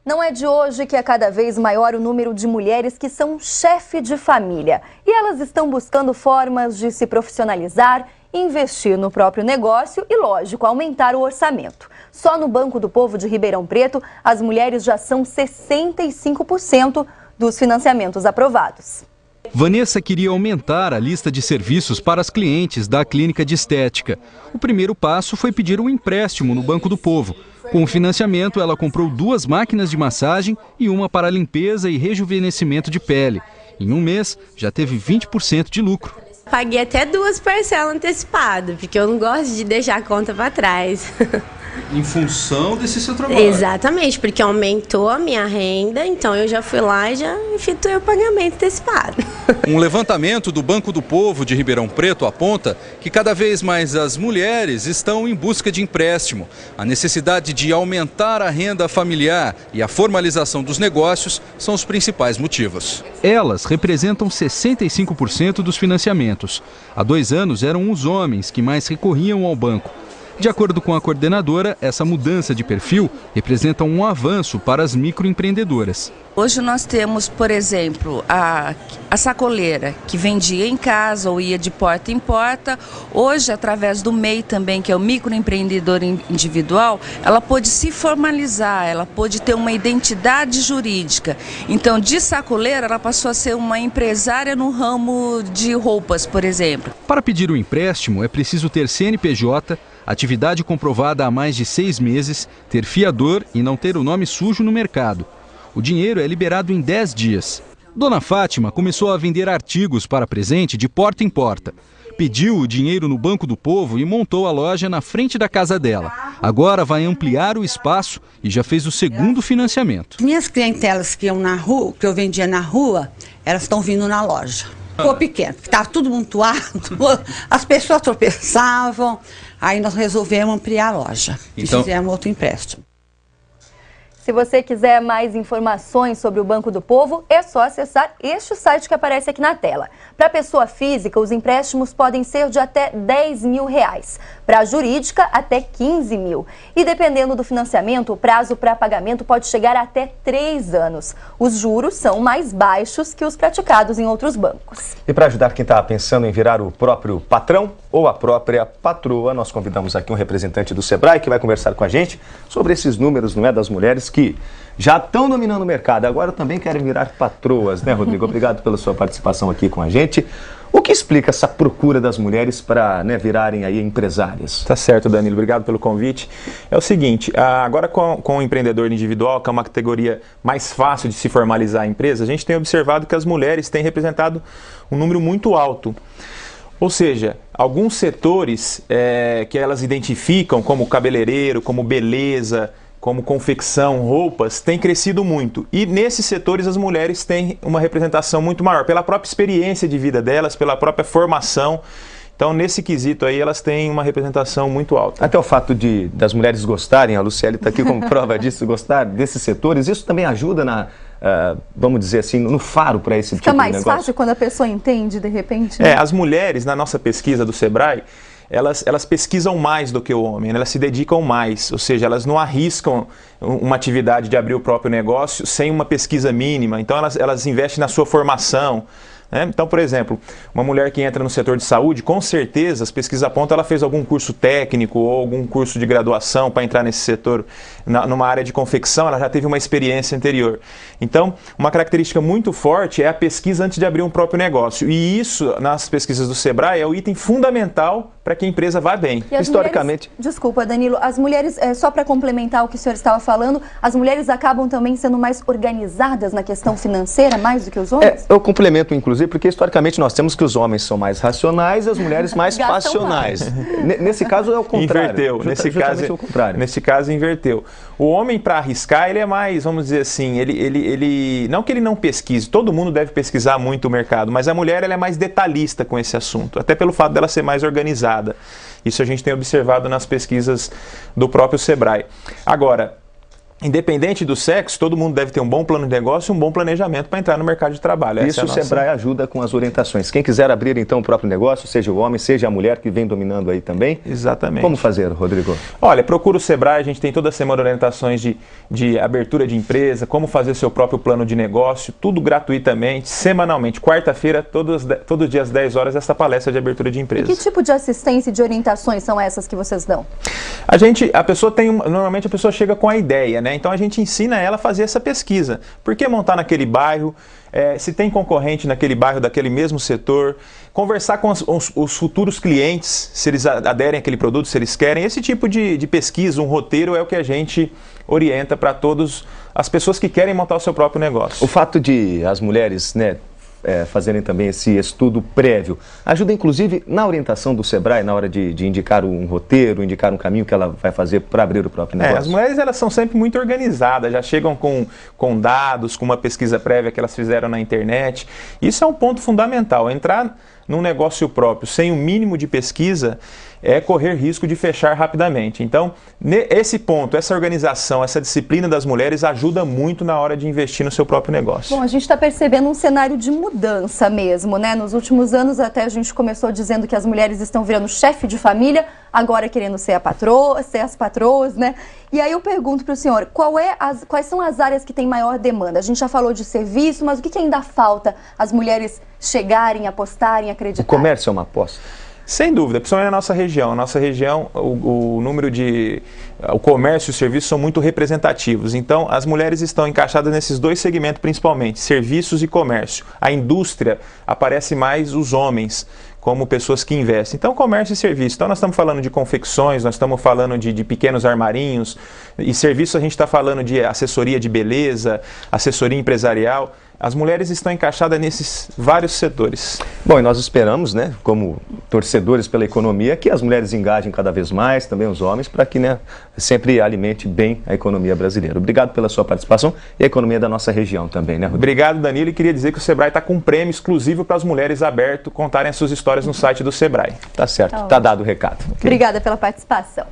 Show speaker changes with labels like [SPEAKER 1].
[SPEAKER 1] Não é de hoje que é cada vez maior o número de mulheres que são chefe de família. E elas estão buscando formas de se profissionalizar, investir no próprio negócio e, lógico, aumentar o orçamento. Só no Banco do Povo de Ribeirão Preto, as mulheres já são 65% dos financiamentos aprovados.
[SPEAKER 2] Vanessa queria aumentar a lista de serviços para as clientes da clínica de estética. O primeiro passo foi pedir um empréstimo no Banco do Povo. Com o financiamento, ela comprou 2 máquinas de massagem e uma para limpeza e rejuvenescimento de pele. Em um mês, já teve 20% de lucro.
[SPEAKER 3] Paguei até 2 parcelas antecipadas, porque eu não gosto de deixar a conta para trás.
[SPEAKER 2] Em função desse seu trabalho?
[SPEAKER 3] Exatamente, porque aumentou a minha renda, então eu já fui lá e já efetuei o pagamento antecipado.
[SPEAKER 2] Um levantamento do Banco do Povo de Ribeirão Preto aponta que cada vez mais as mulheres estão em busca de empréstimo. A necessidade de aumentar a renda familiar e a formalização dos negócios são os principais motivos. Elas representam 65% dos financiamentos. Há 2 anos eram os homens que mais recorriam ao banco. De acordo com a coordenadora, essa mudança de perfil representa um avanço para as microempreendedoras.
[SPEAKER 4] Hoje nós temos, por exemplo, a sacoleira, que vendia em casa ou ia de porta em porta. Hoje, através do MEI também, que é o microempreendedor individual, ela pôde se formalizar, ela pôde ter uma identidade jurídica. Então, de sacoleira, ela passou a ser uma empresária no ramo de roupas, por exemplo.
[SPEAKER 2] Para pedir o empréstimo, é preciso ter CNPJ, atividade comprovada há mais de 6 meses, ter fiador e não ter o nome sujo no mercado. O dinheiro é liberado em 10 dias. Dona Fátima começou a vender artigos para presente de porta em porta. Pediu o dinheiro no Banco do Povo e montou a loja na frente da casa dela. Agora vai ampliar o espaço e já fez o segundo financiamento.
[SPEAKER 5] Minhas clientelas que iam na rua, que eu vendia na rua, elas estão vindo na loja. Ficou pequeno, estava tudo montuado, as pessoas tropeçavam, aí nós resolvemos ampliar a loja e fizemos outro empréstimo.
[SPEAKER 1] Se você quiser mais informações sobre o Banco do Povo, é só acessar este site que aparece aqui na tela. Para a pessoa física, os empréstimos podem ser de até R$10 mil. Para a jurídica, até 15 mil. E dependendo do financiamento, o prazo para pagamento pode chegar a até 3 anos. Os juros são mais baixos que os praticados em outros bancos.
[SPEAKER 6] E para ajudar quem está pensando em virar o próprio patrão ou a própria patroa, nós convidamos aqui um representante do Sebrae que vai conversar com a gente sobre esses números, não é, das mulheres que já estão dominando o mercado, agora também querem virar patroas, né, Rodrigo? Obrigado pela sua participação aqui com a gente. O que explica essa procura das mulheres para, né, virarem aí empresárias?
[SPEAKER 7] Tá certo, Danilo. Obrigado pelo convite. É o seguinte, agora com o empreendedor individual, que é uma categoria mais fácil de se formalizar a empresa, a gente tem observado que as mulheres têm representado um número muito alto. Ou seja, alguns setores que elas identificam como cabeleireiro, como beleza, como confecção, roupas, tem crescido muito. E nesses setores as mulheres têm uma representação muito maior, pela própria experiência de vida delas, pela própria formação. Então, nesse quesito aí, elas têm uma representação muito alta.
[SPEAKER 6] Até o fato das mulheres gostarem, a Luciele está aqui como prova disso, gostar desses setores, isso também ajuda na, vamos dizer assim, no faro para esse tipo de negócio?
[SPEAKER 1] Fica mais fácil quando a pessoa entende, de repente?
[SPEAKER 7] Né? As mulheres, na nossa pesquisa do Sebrae, elas pesquisam mais do que o homem, elas se dedicam mais, ou seja, elas não arriscam uma atividade de abrir o próprio negócio sem uma pesquisa mínima, então elas investem na sua formação. Então, por exemplo, uma mulher que entra no setor de saúde, com certeza, as pesquisas apontam, ela fez algum curso técnico ou algum curso de graduação para entrar nesse setor, numa área de confecção, ela já teve uma experiência anterior. Então, uma característica muito forte é a pesquisa antes de abrir um próprio negócio. E isso, nas pesquisas do Sebrae, é o item fundamental para que a empresa vá bem.
[SPEAKER 1] E historicamente... Mulheres, desculpa, Danilo, as mulheres, só para complementar o que o senhor estava falando, as mulheres acabam também sendo mais organizadas na questão financeira, mais do que os homens?
[SPEAKER 6] Eu complemento, inclusive, porque historicamente nós temos que os homens são mais racionais e as mulheres mais passionais. Nesse caso é o contrário.
[SPEAKER 7] Inverteu. Nesse caso inverteu. O homem, para arriscar, ele é mais, vamos dizer assim, ele não que ele não pesquise, todo mundo deve pesquisar muito o mercado, mas a mulher ela é mais detalhista com esse assunto, até pelo fato dela ser mais organizada. Isso a gente tem observado nas pesquisas do próprio Sebrae. Agora, independente do sexo, todo mundo deve ter um bom plano de negócio e um bom planejamento para entrar no mercado de trabalho.
[SPEAKER 6] Isso o Sebrae ajuda com as orientações. Quem quiser abrir então o próprio negócio, seja o homem, seja a mulher que vem dominando aí também.
[SPEAKER 7] Exatamente.
[SPEAKER 6] Como fazer, Rodrigo?
[SPEAKER 7] Olha, procura o Sebrae, a gente tem toda semana orientações de abertura de empresa, como fazer seu próprio plano de negócio, tudo gratuitamente, semanalmente. Quarta-feira, todos os dias 10 horas, essa palestra de abertura de empresa.
[SPEAKER 1] E que tipo de assistência e de orientações são essas que vocês dão?
[SPEAKER 7] Normalmente a pessoa chega com a ideia, né? Então a gente ensina ela a fazer essa pesquisa. Por que montar naquele bairro? Se tem concorrente naquele bairro, daquele mesmo setor, conversar com os futuros clientes, se eles aderem àquele produto, se eles querem. Esse tipo de pesquisa, um roteiro, é o que a gente orienta para todas as pessoas que querem montar o seu próprio negócio.
[SPEAKER 6] O fato de as mulheres, né, fazerem também esse estudo prévio, ajuda inclusive na orientação do Sebrae, na hora de indicar um roteiro, indicar um caminho que ela vai fazer para abrir o próprio negócio?
[SPEAKER 7] As mulheres, elas são sempre muito organizadas, já chegam com dados, com uma pesquisa prévia que elas fizeram na internet. Isso é um ponto fundamental. Entrar num negócio próprio sem o mínimo de pesquisa é correr risco de fechar rapidamente. Então, esse ponto, essa organização, essa disciplina das mulheres ajuda muito na hora de investir no seu próprio negócio.
[SPEAKER 1] Bom, a gente está percebendo um cenário de mudança mesmo, né? Nos últimos anos até a gente começou dizendo que as mulheres estão virando chefe de família, agora querendo ser a patroa, ser as patroas, né? E aí eu pergunto para o senhor, quais são as áreas que têm maior demanda? A gente já falou de serviço, mas o que ainda falta as mulheres chegarem, apostarem, acreditarem?
[SPEAKER 6] O comércio é uma aposta?
[SPEAKER 7] Sem dúvida, principalmente na nossa região. Na nossa região, o comércio e o serviço são muito representativos. Então, as mulheres estão encaixadas nesses dois segmentos principalmente, serviços e comércio. A indústria, aparece mais os homens como pessoas que investem. Então, comércio e serviço. Então, nós estamos falando de confecções, nós estamos falando de pequenos armarinhos. E serviço, a gente está falando de assessoria de beleza, assessoria empresarial. As mulheres estão encaixadas nesses vários setores.
[SPEAKER 6] Bom, e nós esperamos, né, como torcedores pela economia, que as mulheres engajem cada vez mais, também os homens, para que, né, sempre alimente bem a economia brasileira. Obrigado pela sua participação e a economia da nossa região também, né, Rodrigo?
[SPEAKER 7] Obrigado, Danilo, e queria dizer que o Sebrae está com um prêmio exclusivo para as mulheres aberto, contarem as suas histórias no site do Sebrae.
[SPEAKER 6] Tá certo, tá dado o recado.
[SPEAKER 1] Obrigada pela participação.